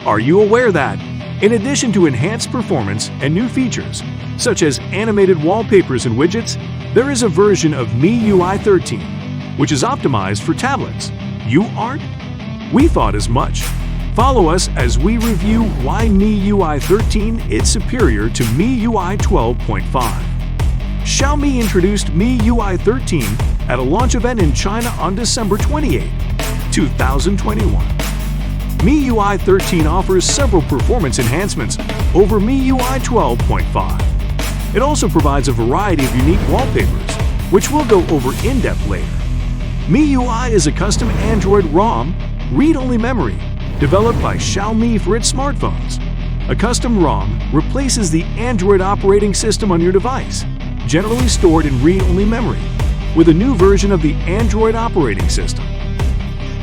Are you aware that, in addition to enhanced performance and new features, such as animated wallpapers and widgets, there is a version of MIUI 13, which is optimized for tablets? You aren't? We thought as much. Follow us as we review why MIUI 13 is superior to MIUI 12.5. Xiaomi introduced MIUI 13 at a launch event in China on December 28, 2021. MIUI 13 offers several performance enhancements over MIUI 12.5. It also provides a variety of unique wallpapers, which we'll go over in depth later. MIUI is a custom Android ROM, read-only memory, developed by Xiaomi for its smartphones. A custom ROM replaces the Android operating system on your device, generally stored in read-only memory, with a new version of the Android operating system.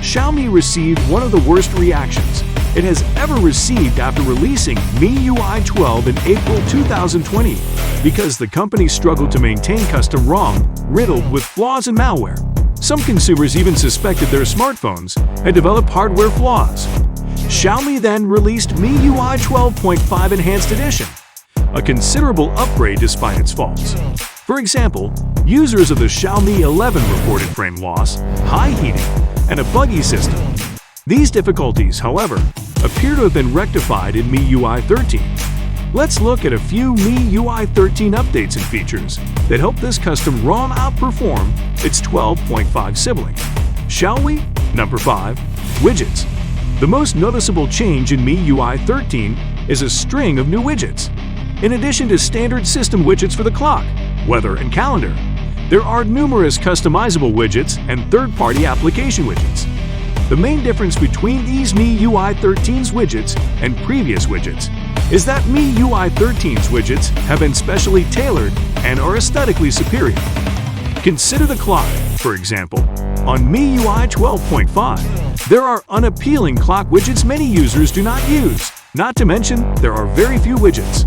Xiaomi received one of the worst reactions it has ever received after releasing MIUI 12 in April 2020 because the company struggled to maintain custom ROM riddled with flaws and malware. Some consumers even suspected their smartphones had developed hardware flaws. Xiaomi then released MIUI 12.5 Enhanced Edition, a considerable upgrade despite its faults. For example, users of the Xiaomi 11 reported frame loss, high heating, and a buggy system. These difficulties, however, appear to have been rectified in MIUI 13. Let's look at a few MIUI 13 updates and features that help this custom ROM outperform its 12.5 sibling. Shall we? Number 5. Widgets. The most noticeable change in MIUI 13 is a string of new widgets. In addition to standard system widgets for the clock, weather, and calendar, there are numerous customizable widgets and third-party application widgets. The main difference between these MIUI 13's widgets and previous widgets is that MIUI 13's widgets have been specially tailored and are aesthetically superior. Consider the clock, for example. On MIUI 12.5, there are unappealing clock widgets many users do not use, not to mention there are very few widgets.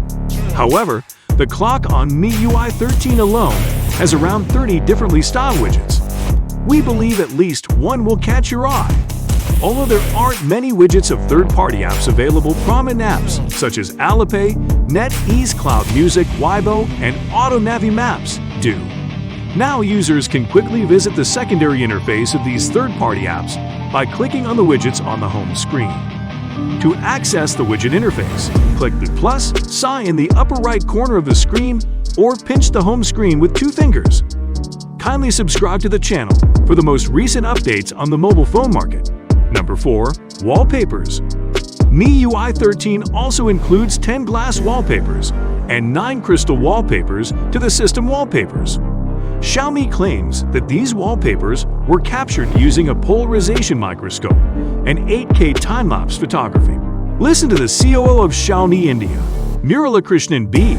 However, the clock on MIUI 13 alone has around 30 differently styled widgets. We believe at least one will catch your eye. Although there aren't many widgets of third-party apps available, prominent apps such as Alipay, NetEase Cloud Music, Weibo, and AutoNavi Maps do. Now users can quickly visit the secondary interface of these third-party apps by clicking on the widgets on the home screen. To access the widget interface, click the plus sign in the upper right corner of the screen or pinch the home screen with 2 fingers. Kindly subscribe to the channel for the most recent updates on the mobile phone market. Number 4. Wallpapers. MIUI 13 also includes 10 glass wallpapers and 9 crystal wallpapers to the system wallpapers. Xiaomi claims that these wallpapers were captured using a polarization microscope and 8K time-lapse photography. Listen to the COO of Xiaomi India, Muralikrishnan B,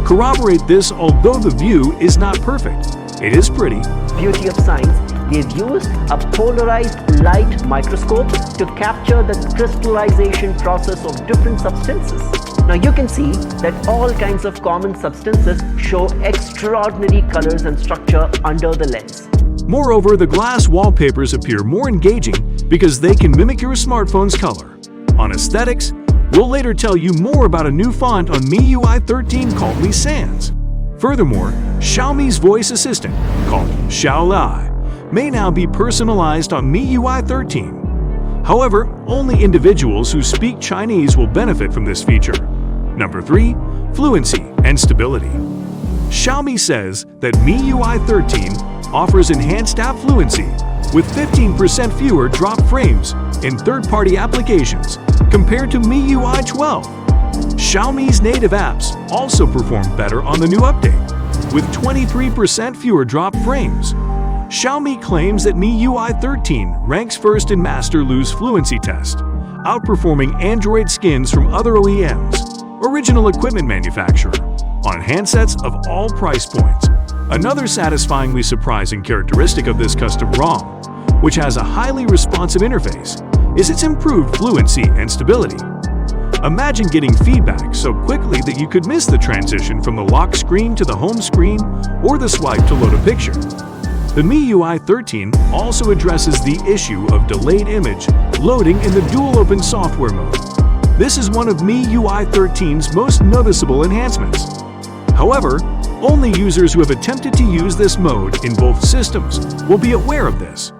corroborate this. Although the view is not perfect, it is pretty. Beauty of science, they've used a polarized light microscope to capture the crystallization process of different substances. Now you can see that all kinds of common substances show extraordinary colors and structure under the lens. Moreover, the glass wallpapers appear more engaging because they can mimic your smartphone's color. On aesthetics, we'll later tell you more about a new font on MIUI 13 called Mi Sans. Furthermore, Xiaomi's voice assistant, called Xiaolai, may now be personalized on MIUI 13. However, only individuals who speak Chinese will benefit from this feature. Number 3. Fluency and stability. Xiaomi says that MIUI 13 offers enhanced app fluency with 15% fewer drop frames in third-party applications compared to MIUI 12. Xiaomi's native apps also perform better on the new update, with 23% fewer drop frames. Xiaomi claims that MIUI 13 ranks first in Master Lu's fluency test, outperforming Android skins from other OEMs, original equipment manufacturer, on handsets of all price points. Another satisfyingly surprising characteristic of this custom ROM, which has a highly responsive interface, is its improved fluency and stability. Imagine getting feedback so quickly that you could miss the transition from the lock screen to the home screen or the swipe to load a picture. The MIUI 13 also addresses the issue of delayed image loading in the dual open software mode. This is one of MIUI 13's most noticeable enhancements. However, only users who have attempted to use this mode in both systems will be aware of this.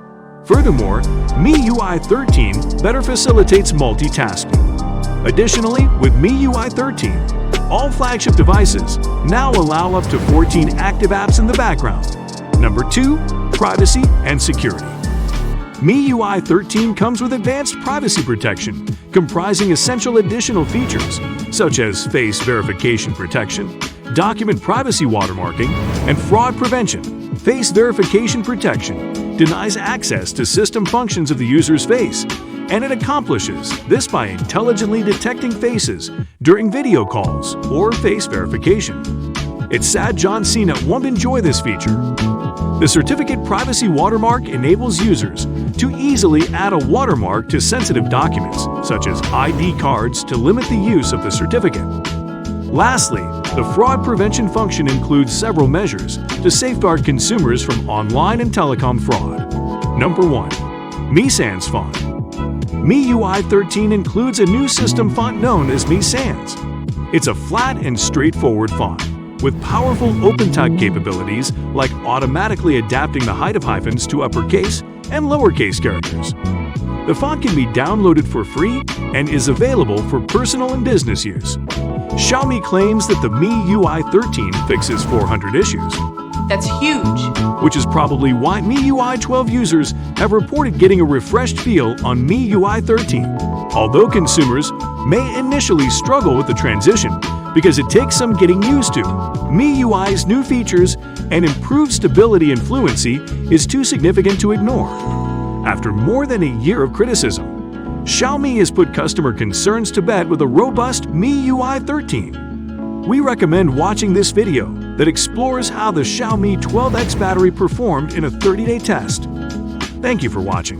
Furthermore, MIUI 13 better facilitates multitasking. Additionally, with MIUI 13, all flagship devices now allow up to 14 active apps in the background. Number 2, privacy and security. MIUI 13 comes with advanced privacy protection, comprising essential additional features such as face verification protection, document privacy watermarking, and fraud prevention. Face verification protection denies access to system functions of the user's face, and it accomplishes this by intelligently detecting faces during video calls or face verification. It's sad John Cena won't enjoy this feature. The certificate privacy watermark enables users to easily add a watermark to sensitive documents, such as ID cards, to limit the use of the certificate. Lastly, the fraud prevention function includes several measures to safeguard consumers from online and telecom fraud. Number 1. Mi Sans font. MIUI 13 includes a new system font known as Mi Sans. It's a flat and straightforward font with powerful open-type capabilities like automatically adapting the height of hyphens to uppercase and lowercase characters. The font can be downloaded for free and is available for personal and business use. Xiaomi claims that the MIUI 13 fixes 400 issues. That's huge! Which is probably why MIUI 12 users have reported getting a refreshed feel on MIUI 13. Although consumers may initially struggle with the transition because it takes some getting used to, MIUI's new features and improved stability and fluency is too significant to ignore. After more than a year of criticism, Xiaomi has put customer concerns to bed with a robust MIUI 13. We recommend watching this video that explores how the Xiaomi 12X battery performed in a 30-day test. Thank you for watching.